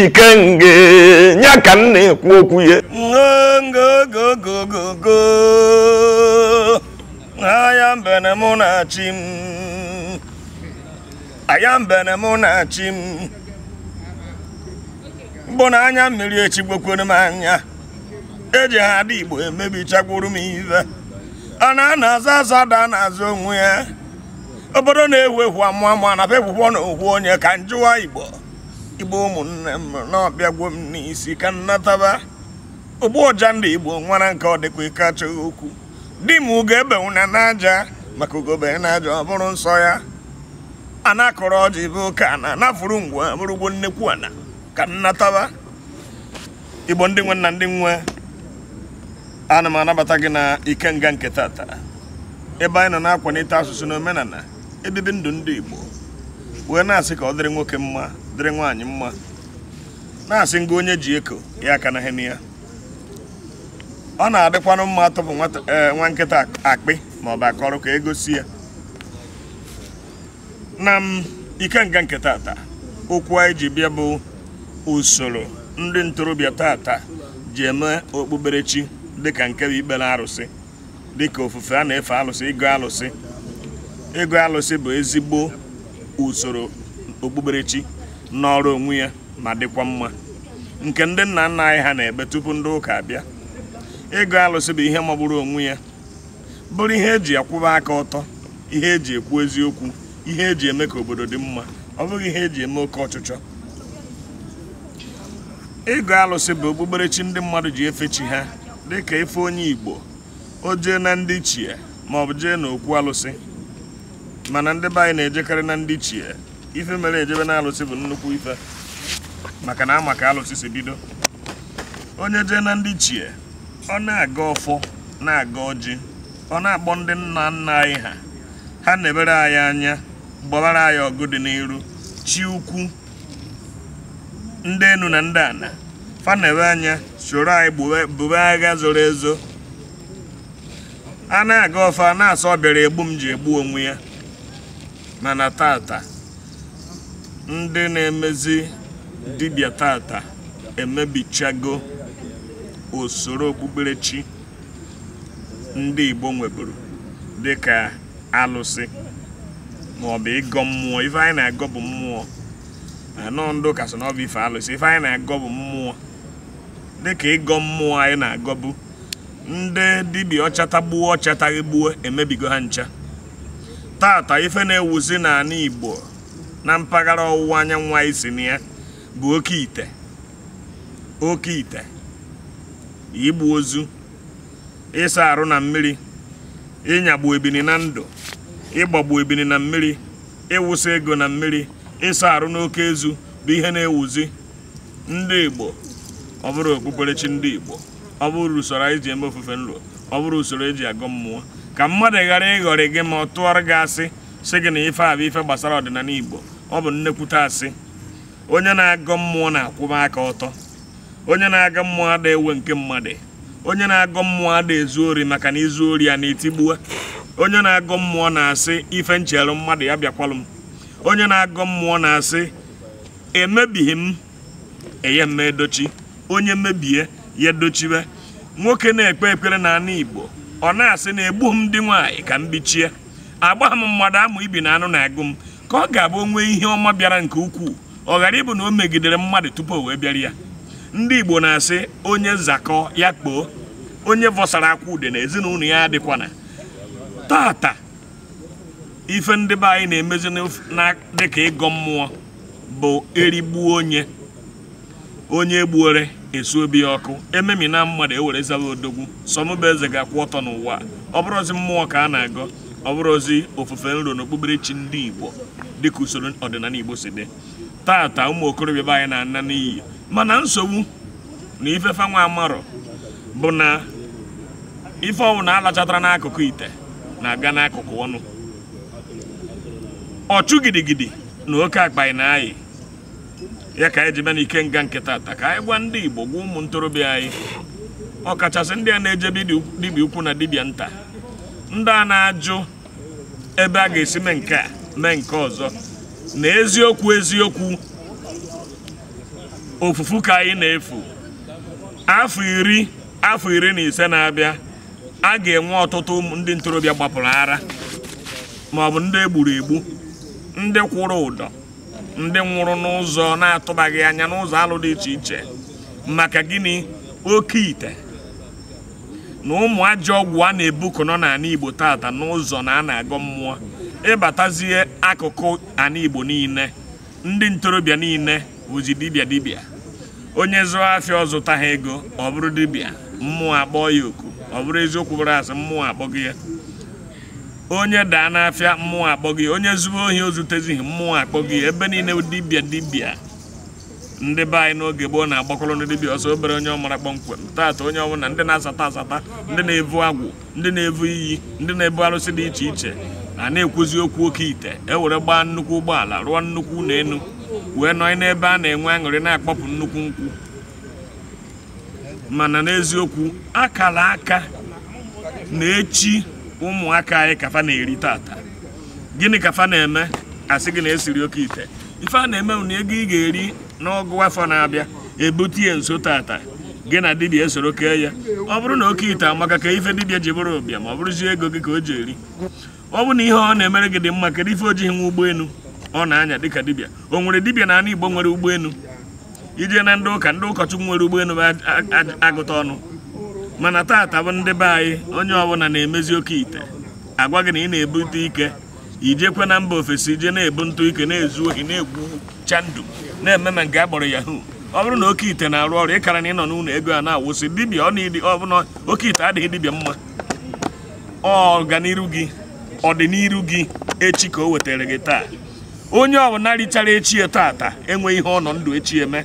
ikenge nyaka na-ekwu okwu ya go aya mbene mụ na chi m aya mbene mụ na chi m bụ na anya mmiri echigbokwere m anya eji ha dị Igbo emebichakwuru m ive a na-aza aza da na-azụ onwe ya obodo na-ewu ewu amụ na pepụpọ na okwu onye ka njụwa Igbo ụmụnne m n'ọbịagwo m n'isi ka nnataba ogbu ọja ndị Igbo nwara nke ọ dịkwa ike achọghị okwu di m ga-ebenwu na n'aja maka ugobe n'aja ọ bụrụ nsọ ya a na-akọrọ ọjị bụ ka na nafuru ngwa bụrụgbo nnekwu ana ka nnataba Igbo ndị nwe na ndị nwe ana m anabata gị na ikenga nke tata ebe anyị nọ na-akwalite asụsụ na omenala ebibi ndụ ndị Igbo wee na-asị ka ọ dịrị nwoke mma dịrị nwaanyị mma na-asị ngo onye ji eko ya aka na hen ya ọ na-adịkwanụ mma atọpụ nwa nkịta akpị ma ọ bụ akọrọ ka egosi ya na ikenga nke tata okwu anyị ji bịa bụ usoro ndị ntorobịa tata ji eme okpukperechi dịka nke bụ ikpere arụsị dịka ofufe a na-efe alụsị ịgụ alụsị bụ ezigbo usoro okpukperechi n'ọrụ onwe ya ma dịkwa mma nke ndị nna nna anyị ha na-ebe tupu ndị ụka abịa ịgụ alụsị bụ ihe magburu onwe ya bụrụ ihe eji akwụba aka ọtọ ihe eji ekwu eziokwu ihe eji eme ka obodo dị mma ọ bụghị ihe eji eme oke ọchịchọ ịgụ alụsị bụ okpukperechi ndị mmadụ ji efe chi ha dịka ife onye Igbo o jee na ndị chie ma ọ bụ jee na okwu alụsị mana ndị be anyị na-ejekarị na ndị chie ife mere ejebe na alụsị bụ nnukwu ife maka na amaka alụsị si bido onye jee na ndị chie ọ na-aga ọfọ na-aga ọjị ọ na-akpọ ndị nna nna anyị ha na-ebere anyị anya gbabara anyị ọgụ dị n'iru chi ukwu ndị enu na ndị ana fa na-ebe anya soro anyị bube agha zoro ezo a na-aga ọfọ a na-asọ ọ bịara egbu m ji egbu onwe ya mana tata ndị na-emezi dibịa tata emebichago usoro okpukperechi ndị Igbo nweburu dịka alụsị ma ọ bụ ịgọ mmụọ ife anyị na-agọ bụ mmụọ anọ ndị ụka so na ọ bụ ife alụsị ife anyị na-agọ bụ mmụọ dịka ịgọ mmụọ anyị na-agọ bụ ndị dibịa ọchatagbuo ọchataghị gbuo emebigo ha ncha tata ife na-ewuzi n'ala Igbo na mpaghara ọwụwa anyanwụ anyị si na ya bụ oke ite igbu ozu ịsa arụ na mmiri ịnyagbu ebini na ndụ ịgbagbu ebini na mmiri ịwụsa ego na mmiri ịsa arụ n'oke ezu bụ ihe na-ewuzi ndị Igbo ọ bụrụ okpukperechi ndị Igbo ọ bụrụ usoro anyị ji eme ofufe nro ọ bụrụ usoro eji agọ mmụọ ka mmadụ ghara ịghọrị gị ma ọ tụọrọ gị asị sị gị na ife a bụ ife gbasara ọdịnala Igbo ọ bụ nnekwute asị onye na-agọ mmụọ na-akwụba aka ọtọ onye na-aga mmụọ ada ewe nke mmadụ onye na-agọ mmụọ ada ezu ori maka na izu ori ya na-etigbuo onye na-agọ mmụọ na-asị ife ncherụ mmadụ ya bịakwalụ m onye na-agọ mmụọ na-asị emebighị m eye m edochi onye mebie ya edochiwe nwoke na-ekpe ekpere n'ala Igbo ọ na-asị na egbu m ndị nwaanyị ka m bichie agba m mmadụ amụ ibi na anụ na-agụ m ka ọ ga-abụ onwe ihe ọma bịara nke ukwuu ọ ghara ịbụ na o megidere mmadụ tupu o wee bịara ya ndị Igbo na-asị onye zakọ ya kpoo onye vọsara akwa ude na ezinụlọ ya adịkwana tata ife ndị be anyị na-emezi na dịka ịgọ mmụọ bụ erigbuo onye egbuore esu obi ya ọkụ ememina mmadụ ewere zawa odogwu sọmụba eze ga-akwụ ọtọ n'ụwa ọ bụrụzi mmụọ ka a na-agọ ọ bụrụzi ofufe nro na okpukperechi ndị Igbo dịka usoro ọdịnala Igbo si dị tata ụmụ okorobịa be anyị na-ana n'iyi mana nsogbu na ife fanwa amarọ bụ na ife ọwụ na alachatara n'akụkụ ite na-aga n'akụkụ ọnụ ọchụ gidigidi na oke akpa na anyị ya ka anyị ji bịa n'ikenga nke tata ka anyị gwa ndị Igbo gwa ụmụ ntorobịa anyị ọkachasị ndị a na-ejebe dibịa ukwu na dibịa nta ndị a na-ajụ ebe a ga-esi mee nke a mee nke ọzọ na eziokwu ofufu ka anyị na-efu afọ iri na ise na-abịa a ga-enwe ọtụtụ ndị ntorobịa gbapụrụ ara ma ọ bụ ndị egburu egbu ndị kwụrụ ụdọ ndị nwụrụ n'ụzọ na-atụbaghị anya n'ụzọ alụ dị iche iche maka gịnị oke ite na ụmụ ajọ ọgwụ a na-ebuku nọ n'ala Igbo tata n'ụzọ na a na-agọ mmụọ ịbatazie akụkụ ana Igbo niile ndị ntorobịa niile bụzi dibịa onye zụọ afịa ọ zụta ha ego ọ bụrụ dibịa mmụọ akpọ ya oku ọ bụrụ eziokwu bụrụ asị mmụọ akpọghị ya onye daa n'afịa mmụọ akpọghị ya onye zụọ ohi ozutezighị mmụọ akpọghị ya ebe niile dibịa ndị be anyị n'oge gboo na-agbakọrọ ndị dibịa ọsọ obere onye ọmara kpọmkwem taata onye ọbụla ndị na-asata ndị na-evu agwụ ndị na-evu iyi ndị na-ebu arụsị dị iche iche a na-ekwuzi okwu oke ite ewere gbaa nnukwu ụgbọala rụọ nnukwu ụlọ elu wee nọ n'ebe a na-enwe aṅụrị na-akpọpụ nnukwu nkwụ mana n'eziokwu akara aka na-echi ụmụaka anyị kafa na-eri tata gịnị kafa na-eme asị gị na-esiri oke ite ife a na-eme na ego ị ga-eri n'ọgụ afọ na-abịa ebute ya nso tata gị na dibịa esoro kee ya ọ bụrụ na oke ite amaka ka ife dibịa ji bụrụ ụbịa ma ọ bụrụzie ego gị ka o ji eri ọ bụ na ihe ọ na-emere gị dị mma kedu ife o jighị nwa ụgbọelu ọ na-anya dịka dibịa o nwere dibịa na ala Igbo nwere ụgbọelu ije na ndị ụkọchukwu nwere ụgbọelu agụta ọnụ mana tata bụ ndị be anyị onye ọbụla na-emezi oke ite agwa gị na ị na-ebute ike ijekwe na mba ofesi ije na-ebu ntụ ike na-ezu ohi na-egwu chandu na-eme ma nke a kpọrọ yahoo ọ bụrụ na oke ite na-arụ ọrụ ịkara na ị nọ n'ụlọ ego a na-awụsị dibịa ọ bụ na oke ite adịghị dibịa mma ọganiru gị ọdịniru gị echi ka o wetara gị taa onye ọbụla richara echi ya tata enweghị ihe ọ nọ ndụ echi eme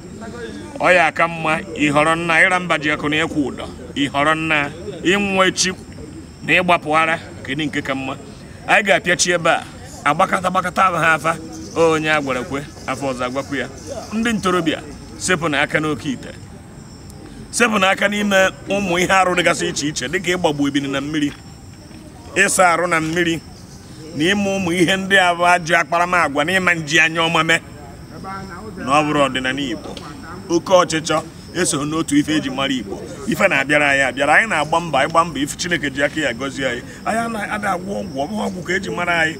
ọ ya aka mma ịhọrọ nna ịra mba ji akụ na ịkwụ ụdọ ịhọrọ nna ịnwụ echi na ịgbapụ ara kedu nke ka mma anyị ga-apịachi ebe a agbakọta ha afa onye agwarakwe afọ ọzọ agwakwu ya ndị ntorobịa sepụ n'aka n'oke ite sepụ n'aka n'ime ụmụ ihe arụ dịgasị iche iche dịka ịgbagbu ebini na mmiri ịsa arụ na mmiri na ime ụmụ ihe ndị a bụ ajọ akparamagwa na ịma nji anya ọma mee na ọ bụrụ ọdịnala Igbo oke ọchịchọ eso n'otu ife eji mara Igbo ife na-abịara anyị na-agba mbọ ịgba mbọ ife Chineke ji aka ya gọzie anyị na-ada agwọ ọgwụ ka eji mara anyị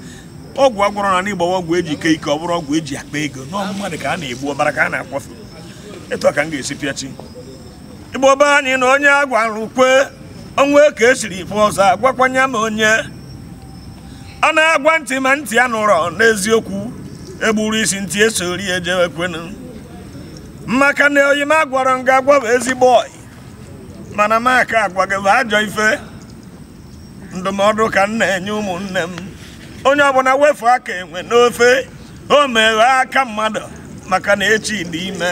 ọgwụ agwọrọ na Igbo ọgwụ eji ike ọ bụrụ ọgwụ eji akpa ego n'ọnwụ mmadụ ka a na-egbu ọbara ka a na-akwafu etu a ka m ga-esi pịachi Igbo be anyị na onye agwara ukwe onwe ka esiri ife ọzọ agwakwanya ma onye ọ na-agwa ntị ma ntị ya nụrọ n'eziokwu egburu isi ntị esori ejewekwenụ maka na oyi m agwara m ga-agwa bụ ezigbo ọyị mana m aka agwaghị bụ ajọ ife ndụmọdụ ka m na-enye ụmụnne m onye ọbụla wefu aka enwe n'ofe o meghe aka mmadụ maka na echi dị ime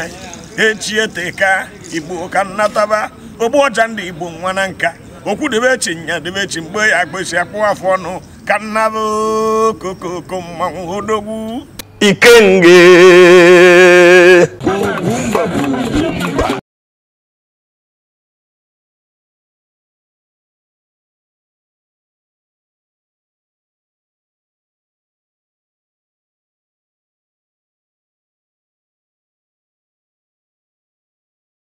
echi eteka Igbo ka nnataba ogbu ọja ndị Igbo nwa na nka okwu debe echi nya debe echi mgbe ya akpịsị akpụ afọ ọnụ ka nnabụ kokoko mmanwụ odogwu Ikenge